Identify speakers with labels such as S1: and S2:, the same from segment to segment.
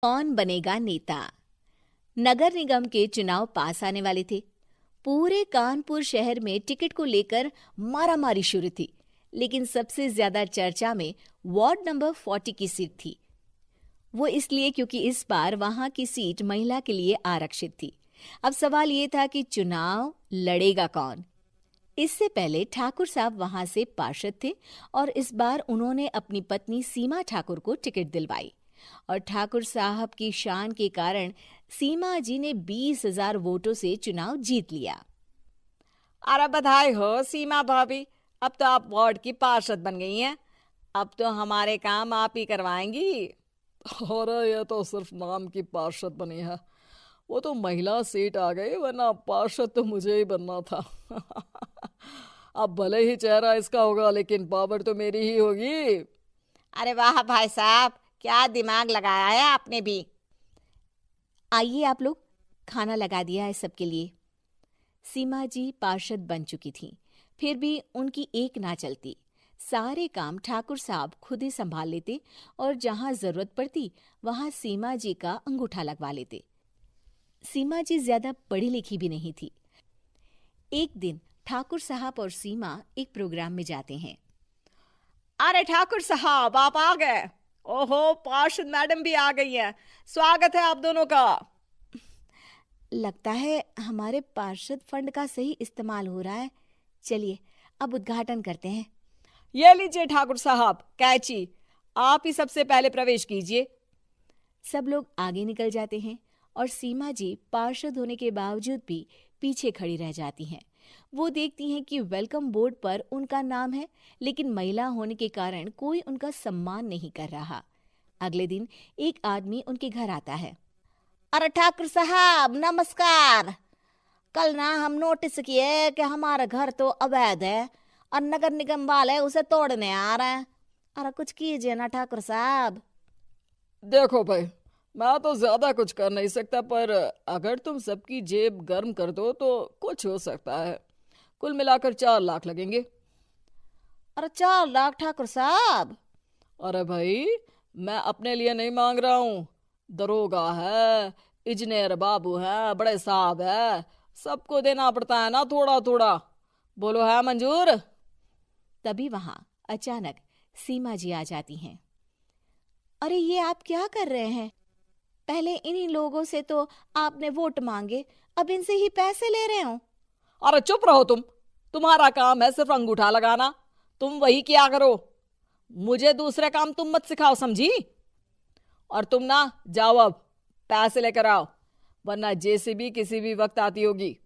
S1: कौन बनेगा नेता? नगर निगम के चुनाव पास आने वाले थे। पूरे कानपुर शहर में टिकट को लेकर मारामारी शुरू थी, लेकिन सबसे ज्यादा चर्चा में वार्ड नंबर 40 की सीट थी। वो इसलिए क्योंकि इस बार वहां की सीट महिला के लिए आरक्षित थी। अब सवाल ये था कि चुनाव लड़ेगा कौन। इससे पहले ठाकुर साहब वहां से पार्षद थे और इस बार उन्होंने अपनी पत्नी सीमा ठाकुर को टिकट दिलवाई और ठाकुर साहब की शान के कारण सीमा जी ने 20,000 वोटों से चुनाव जीत लिया।
S2: अरे बधाई हो सीमा भाभी, अब तो आप वार्ड की पार्षद बन गई हैं। अब तो हमारे काम आप ही करवाएंगी।
S3: अरे ये तो सिर्फ नाम की पार्षद बनी है, वो तो महिला सीट आ गई, वरना पार्षद तो मुझे ही बनना था। अब भले ही चेहरा इसका होगा, लेकिन पावर तो मेरी ही होगी।
S2: अरे वाह भाई साहब, क्या दिमाग लगाया है आपने भी।
S1: आइए आप लोग, खाना लगा दिया है सबके लिए। सीमा जी पार्षद बन चुकी थीं, फिर भी उनकी एक ना चलती। सारे काम ठाकुर साहब खुद ही संभाल लेते और जहां जरूरत पड़ती वहां सीमा जी का अंगूठा लगवा लेते। सीमा जी ज्यादा पढ़ी लिखी भी नहीं थी। एक दिन ठाकुर साहब और सीमा एक प्रोग्राम में जाते हैं।
S2: अरे ठाकुर साहब, आप आ गए। ओहो, पार्षद मैडम भी आ गई हैं। स्वागत है आप दोनों का।
S1: लगता है हमारे पार्षद फंड का सही इस्तेमाल हो रहा है। चलिए अब उद्घाटन करते हैं।
S2: ये लीजिए ठाकुर साहब कैची, आप ही सबसे पहले प्रवेश कीजिए।
S1: सब लोग आगे निकल जाते हैं और सीमा जी पार्षद होने के बावजूद भी पीछे खड़ी रह जाती हैं। वो देखती हैं कि वेलकम बोर्ड पर उनका नाम है, लेकिन महिला होने के कारण कोई उनका सम्मान नहीं कर रहा। अगले दिन एक आदमी उनके घर आता है।
S2: अरे ठाकुर साहब नमस्कार। कल ना हम नोटिस किए कि हमारा घर तो अवैध है और नगर निगम वाले उसे तोड़ने आ रहे हैं। अरे कुछ कीजिए ना ठाकुर साहब।
S3: देखो भाई, मैं तो ज्यादा कुछ कर नहीं सकता, पर अगर तुम सबकी जेब गर्म कर दो तो कुछ हो सकता है। कुल मिलाकर 4 लाख लगेंगे।
S2: अरे 4 लाख ठाकुर साहब?
S3: अरे भाई, मैं अपने लिए नहीं मांग रहा हूँ। दरोगा है, इंजीनियर बाबू है, बड़े साहब है, सबको देना पड़ता है ना थोड़ा थोड़ा। बोलो है मंजूर?
S1: तभी वहां अचानक सीमा जी आ जाती हैं। अरे ये आप क्या कर रहे हैं? पहले इन्हीं लोगों से तो आपने वोट मांगे, अब इनसे ही पैसे ले रहे हो।
S2: अरे चुप रहो तुम। तुम्हारा काम है सिर्फ अंगूठा लगाना, तुम वही किया करो। मुझे दूसरे काम तुम मत सिखाओ, समझी? और तुम ना जाओ, अब पैसे लेकर आओ, वरना जेसीबी किसी भी वक्त आती होगी।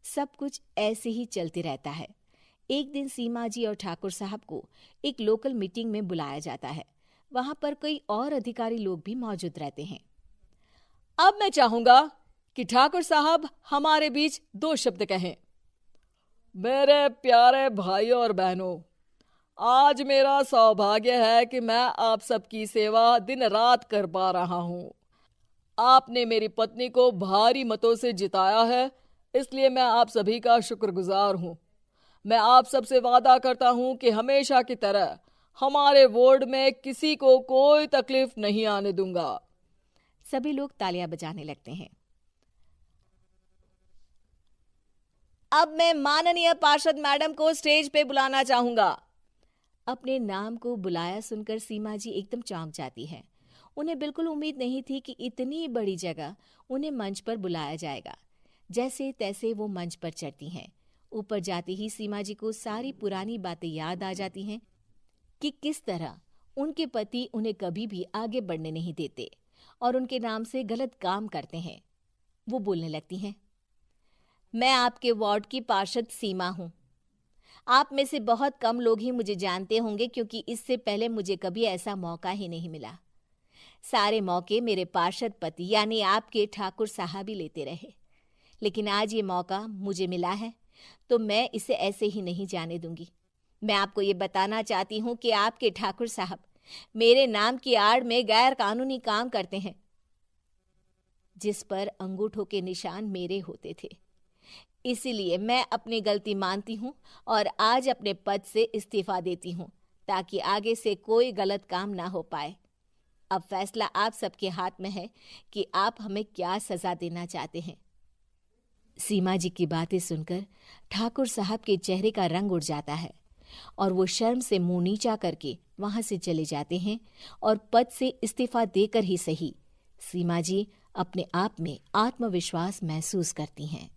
S1: सब कुछ ऐसे ही चलते रहता है। एक दिन सीमा जी और ठाकुर साहब को एक लोकल मीटिंग में बुलाया जाता है। वहां पर कई और अधिकारी लोग भी मौजूद रहते हैं।
S2: अब मैं चाहूंगा कि ठाकुर साहब हमारे बीच 2 शब्द कहें।
S3: मेरे प्यारे भाइयों और बहनों, आज मेरा सौभाग्य है कि मैं आप सबकी सेवा दिन रात कर पा रहा हूँ। आपने मेरी पत्नी को भारी मतों से जिताया है, इसलिए मैं आप सभी का शुक्रगुजार हूँ। मैं आप सबसे वादा करता हूँ कि हमेशा की तरह हमारे वार्ड में किसी को कोई तकलीफ नहीं आने दूंगा।
S1: सभी लोग तालियां बजाने लगते हैं।
S2: अब मैं माननीय पार्षद मैडम को स्टेज पे बुलाना चाहूंगा।
S1: अपने नाम को बुलाया सुनकर सीमा जी एकदम चौंक जाती है। उन्हें बिल्कुल उम्मीद नहीं थी कि इतनी बड़ी जगह उन्हें मंच पर बुलाया जाएगा। जैसे तैसे वो मंच पर चढ़ती हैं। ऊपर जाते ही सीमा जी को सारी पुरानी बातें याद आ जाती हैं कि किस तरह उनके पति उन्हें कभी भी आगे बढ़ने नहीं देते और उनके नाम से गलत काम करते हैं। वो बोलने लगती हैं।
S2: मैं आपके वार्ड की पार्षद सीमा हूं। आप में से बहुत कम लोग ही मुझे जानते होंगे, क्योंकि इससे पहले मुझे कभी ऐसा मौका ही नहीं मिला। सारे मौके मेरे पार्षद पति यानी आपके ठाकुर साहब ही लेते रहे, लेकिन आज ये मौका मुझे मिला है तो मैं इसे ऐसे ही नहीं जाने दूंगी। मैं आपको ये बताना चाहती हूँ कि आपके ठाकुर साहब मेरे नाम की आड़ में गैर कानूनी काम करते हैं, जिस पर अंगूठों के निशान मेरे होते थे। इसीलिए मैं अपनी गलती मानती हूँ और आज अपने पद से इस्तीफा देती हूँ, ताकि आगे से कोई गलत काम ना हो पाए। अब फैसला आप सबके हाथ में है कि आप हमें क्या सजा देना चाहते हैं।
S1: सीमा जी की बातें सुनकर ठाकुर साहब के चेहरे का रंग उड़ जाता है और वो शर्म से मुंह नीचा करके वहां से चले जाते हैं और पद से इस्तीफा देकर ही सही सीमा जी अपने आप में आत्मविश्वास महसूस करती हैं।